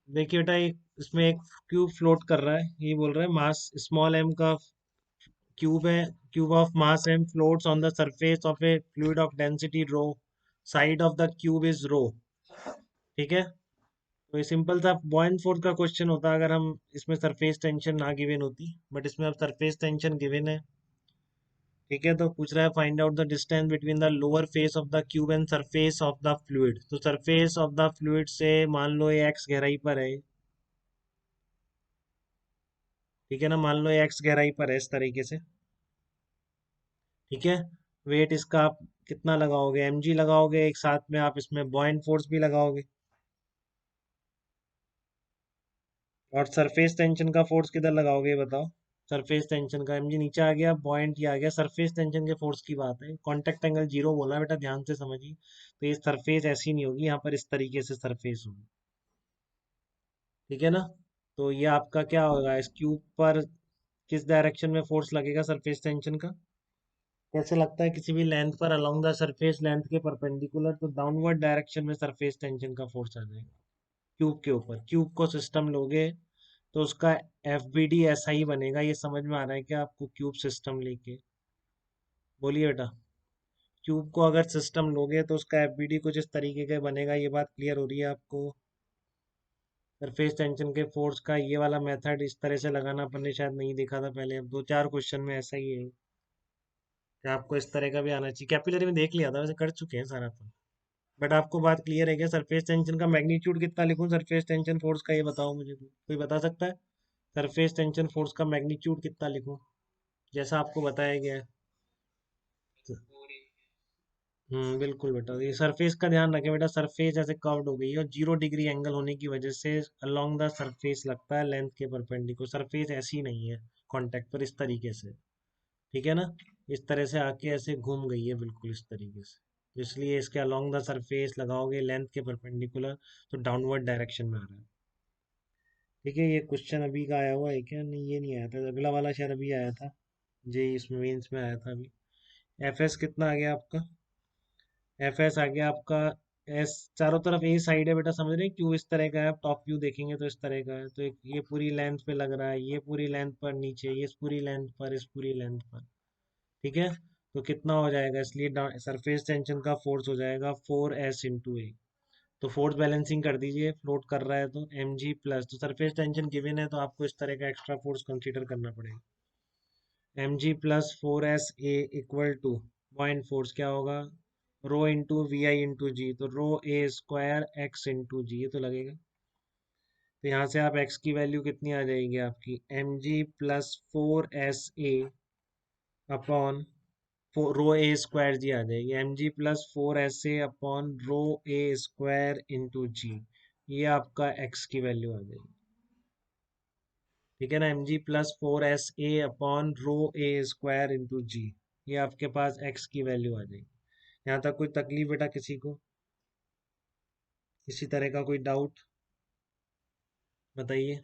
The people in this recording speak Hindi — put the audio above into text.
देखिए बेटा, एक इसमें एक क्यूब फ्लोट कर रहा है, ये बोल रहा है मास स्मॉल एम का क्यूब है, cube of mass M floats on the surface of a fluid of density rho, side of the cube is rho. ठीक है, तो ये सिंपल सा बॉइंट फोर्स का क्वेश्चन होता अगर हम इसमें सरफेस टेंशन ना गिवन होती, बट इसमें अब सरफेस टेंशन गिवन है। ठीक है, तो पूछ रहा है find out the distance between the lower face of the cube and surface of the fluid. तो सरफेस ऑफ द फ्लूइड से मान लो ये एक्स गहराई पर है। ठीक है ना, मान लो ये एक्स गहराई पर है इस तरीके से। ठीक है, वेट इसका आप कितना लगाओगे, mg लगाओगे, एक साथ में आप इसमें बॉइंट फोर्स भी लगाओगे, और सरफेस टेंशन का फोर्स किधर लगाओगे ये बताओ। सरफेस टेंशन का mg नीचे आ गया, पॉइंट ये आ गया, सरफेस टेंशन के फोर्स की बात है। कांटेक्ट एंगल जीरो बोला है बेटा, ध्यान से समझिए। तो ये सरफेस ऐसी नहीं होगी, यहाँ पर इस तरीके से सरफेस होगी। ठीक है ना, तो ये आपका क्या होगा, इस क्यूब पर किस डायरेक्शन में फोर्स लगेगा सरफेस टेंशन का, कैसे लगता है किसी भी लेंथ पर अलोंग द सरफेस लेंथ के परपेंडिकुलर, तो डाउनवर्ड डायरेक्शन में सरफेस टेंशन का फोर्स आ जाएगा क्यूब के ऊपर। क्यूब को सिस्टम लोगे तो उसका एफ बी डी ऐसा ही बनेगा, ये समझ में आ रहा है क्या आपको, क्यूब सिस्टम लेके बोलिए बेटा। क्यूब को अगर सिस्टम लोगे तो उसका एफ बी डी कुछ इस तरीके का बनेगा, ये बात क्लियर हो रही है आपको। सरफेस टेंशन के फोर्स का ये वाला मेथड इस तरह से लगाना अपन ने शायद नहीं देखा था पहले, अब दो चार क्वेश्चन में ऐसा ही है कि आपको इस तरह का भी आना चाहिए। कैपिलरी में देख लिया था वैसे, कर चुके हैं सारा अपन। बट आपको बात क्लियर है क्या, सरफेस टेंशन का मैग्नीट्यूड कितना लिखूं सरफेस टेंशन फोर्स का, ये बताओ मुझे, कोई बता सकता है। सरफेस टेंशन फोर्स का मैग्नीट्यूड कितना लिखूं, जैसा आपको बताया गया है। बिल्कुल बेटा, ये सरफेस का ध्यान रखें बेटा, सरफेस ऐसे कर्व्ड हो गई है और 0 डिग्री एंगल होने की वजह से अलोंग द सरफेस लगता है लेंथ के परपेंडिकुलर, सरफेस ऐसी नहीं है कांटेक्ट पर इस तरीके से। ठीक है ना, इस तरह से आके ऐसे घूम गई है बिल्कुल इस तरीके से, तो इसलिए इसके अलोंग द सरफेस लगाओगे लेंथ के परपेंडिकुलर, तो डाउनवर्ड डायरेक्शन में आ रहा है। ठीक है, ये क्वेश्चन अभी का आया हुआ है क्या, नहीं ये नहीं आया था, अगला वाला शायद अभी आया था, जे इसमें मेंस में आया था अभी। एफ एस कितना आ गया आपका, एफ एस आ गया आपका एस, चारों तरफ ए साइड है बेटा, समझ रहे हैं क्यों इस तरह का है, आप टॉप व्यू देखेंगे तो इस तरह का है, तो एक ये पूरी लेंथ पे लग रहा है, ये पूरी लेंथ पर नीचे, ये इस पूरी लेंथ पर, इस पूरी लेंथ पर। ठीक है, तो कितना हो जाएगा, इसलिए सरफेस टेंशन का फोर्स हो जाएगा 4s इंटू ए। तो फोर्स बैलेंसिंग कर दीजिए, फ्लोट कर रहा है तो mg प्लस, तो सरफेस टेंशन गिवन है तो आपको इस तरह का एक्स्ट्रा फोर्स कंसीडर करना पड़ेगा। mg plus 4s a equal two point force क्या होगा, rho into we I into जी, तो रो A square x into G, ये तो लगेगा। तो यहाँ से आप x की वैल्यू कितनी आ जाएगी आपकी, mg plus 4s a upon rho A square G आ जाएगी, mg plus 4s a upon rho A square into G, ये आपका x की वैल्यू आ जाएगी। ठीक है ना, mg plus 4s a upon rho A square into G, ये आपके पास x की वैल्यू आ जाएगी। यहाँ तक कोई तकलीफ बेटा किसी को, किसी तरह का कोई डाउट बताइए।